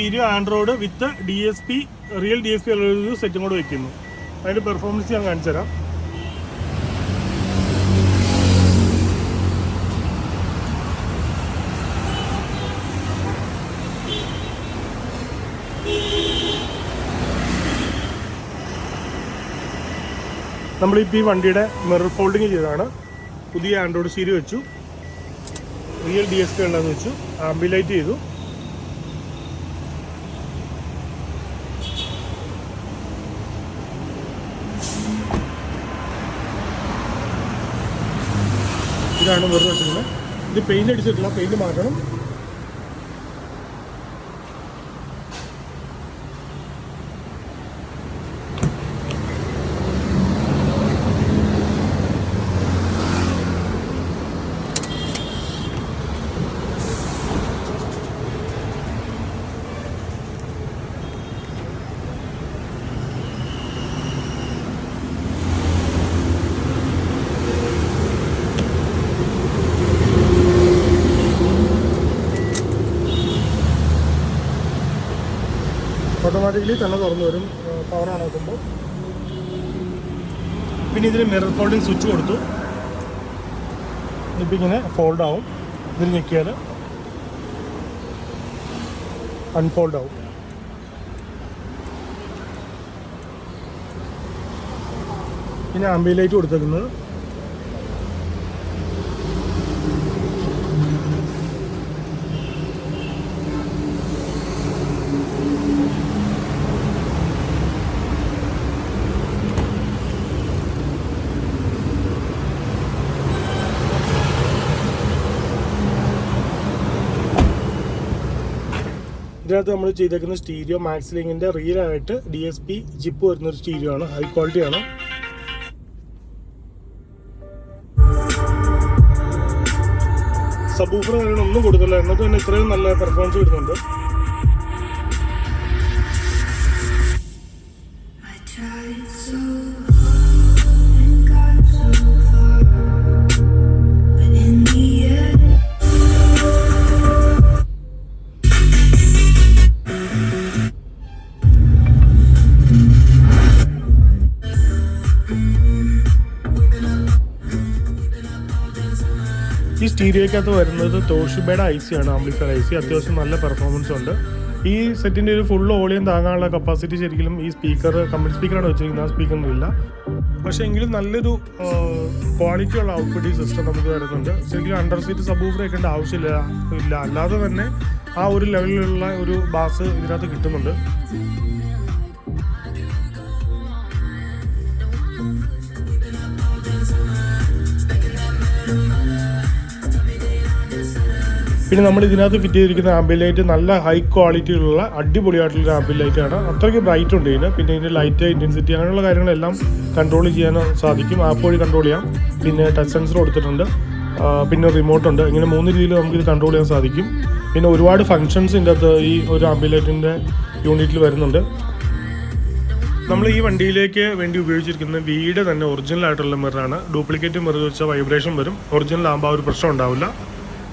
Stereo Android വിത്ത് DSP real DSP ഉള്ളൊരു സെറ്റും കൂടെ വെക്കുന്നു. അതിൻ്റെ പെർഫോമൻസ് ഞാൻ കാണിച്ചു തരാം. നമ്മളിപ്പോൾ ഈ വണ്ടിയുടെ മിറർ ഫോൾഡിങ് ചെയ്തതാണ്. പുതിയ ആൻഡ്രോയിഡ് സ്റ്റീരിയോ വെച്ചു, റിയൽ DSP ഉള്ളതെന്ന് വെച്ചു, ആംബിലൈറ്റ് ചെയ്തു. ഇതാണ് മിറർ വെച്ചിരുന്നത്. ഇത് പെയിൻറ്റ് അടിച്ചിട്ടില്ല, പെയിൻറ്റ് മാറ്റണം. ഓട്ടോമാറ്റിക്കലി തന്നെ തുറന്നു വരും പവർ ഓൺ ആക്കുമ്പോൾ. പിന്നെ ഇതിന് മിറർ ഫോൾഡിങ് സ്വിച്ച് കൊടുത്തു. ഇപ്പം ഇങ്ങനെ ഫോൾഡ് ആവും. ഇതിൽ ഞെക്കിയാൽ അൺഫോൾഡ് ആവും. പിന്നെ ആംബിയൻറ്റ് കൊടുത്തേക്കുന്നത് ഇതിനകത്ത് നമ്മൾ ചെയ്തേക്കുന്ന സ്റ്റീരിയോ മാക്സ് ലിങ്കിൻ്റെ റിയൽ ആയിട്ട് DSP ചിപ്പ് വരുന്നൊരു സ്റ്റീരിയോ ആണ്. ഹൈ ക്വാളിറ്റി ആണ്. സബൂഫർ ഒന്നും കൊടുക്കില്ല, എന്നിട്ട് തന്നെ ഇത്രയും നല്ല പെർഫോമൻസ് വരുന്നുണ്ട്. ഈ സ്റ്റീരിയോയ്ക്കകത്ത് വരുന്നത് തോഷിബയുടെ IC ആണ്, ആംപ്ലിഫയർ IC. അത്യാവശ്യം നല്ല പെർഫോമൻസ് ഉണ്ട്. ഈ സെറ്റിൻ്റെ ഒരു ഫുൾ വോളിയം താങ്ങാനുള്ള കപ്പാസിറ്റി ശരിക്കും ഈ സ്പീക്കർ കമ്പനി സ്പീക്കറാണ് വെച്ചിരിക്കുന്നത്, ആ സ്പീക്കറിനില്ല. പക്ഷേ എങ്കിലും നല്ലൊരു ക്വാളിറ്റിയുള്ള ഔട്ട്പുട്ട് ഈ സിസ്റ്റം നമുക്ക് വരുന്നുണ്ട്. ശരിക്കും അണ്ടർ സീറ്റ് സബൂഫർ വെക്കേണ്ട ആവശ്യമില്ല, അല്ലാതെ തന്നെ ആ ഒരു ലെവലിലുള്ള ഒരു ബാസ് ഇതിനകത്ത് കിട്ടുന്നുണ്ട്. പിന്നെ നമ്മൾ ഇതിനകത്ത് ഫിറ്റ് ചെയ്തിരിക്കുന്ന ആംബിയൻറ്റ് ലൈറ്റ് നല്ല ഹൈ ക്വാളിറ്റിയിലുള്ള അടിപൊളിയായിട്ടുള്ളൊരു ആംബിയൻറ്റ് ലൈറ്റാണ്. അത്രയ്ക്ക് ബ്രൈറ്റ് ഉണ്ട് ഇതിന്. പിന്നെ ഇതിൻ്റെ ലൈറ്റ് ഇൻറ്റൻസിറ്റി അങ്ങനെയുള്ള കാര്യങ്ങളെല്ലാം കൺട്രോൾ ചെയ്യാൻ സാധിക്കും. ആപ്പ് വഴി കൺട്രോൾ ചെയ്യാം. പിന്നെ ടച്ച് സെൻസർ കൊടുത്തിട്ടുണ്ട്, പിന്നെ റിമോട്ടുണ്ട്. ഇങ്ങനെ 3 രീതിയിൽ നമുക്കിത് കൺട്രോൾ ചെയ്യാൻ സാധിക്കും. പിന്നെ ഒരുപാട് ഫങ്ഷൻസ് ഇതിൻ്റെ അകത്ത് ഈ ഒരു ആംബിയൻറ്റ് ലൈറ്റിൻ്റെ യൂണിറ്റിൽ വരുന്നുണ്ട്. നമ്മൾ ഈ വണ്ടിയിലേക്ക് വേണ്ടി ഉപയോഗിച്ചിരിക്കുന്ന വീട് തന്നെ ഒറിജിനൽ ആയിട്ടുള്ള മിററാണ്. ഡ്യൂപ്ലിക്കേറ്റ് മിറർ വെച്ചാൽ വൈബ്രേഷൻ വരും. ഒറിജിനൽ ആകുമ്പോൾ ആ ഒരു പ്രശ്നം ഉണ്ടാവില്ല.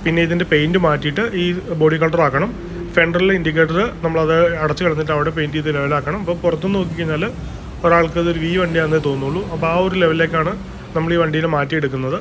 പിന്നെ ഇതിൻ്റെ പെയിൻറ്റ് മാറ്റിയിട്ട് ഈ ബോഡി കളർ ആക്കണം. ഫെൻഡറിലെ ഇൻഡിക്കേറ്റർ നമ്മളത് അടച്ചു കളഞ്ഞിട്ട് അവിടെ പെയിൻറ്റ് ചെയ്ത് ലെവലാക്കണം. അപ്പോൾ പുറത്തുനിന്ന് നോക്കിക്കഴിഞ്ഞാൽ ഒരാൾക്ക് അതൊരു വണ്ടിയാണെന്നേ തോന്നുള്ളൂ. അപ്പോൾ ആ ഒരു ലെവലിലേക്കാണ് നമ്മൾ ഈ വണ്ടിയിൽ മാറ്റിയെടുക്കുന്നത്.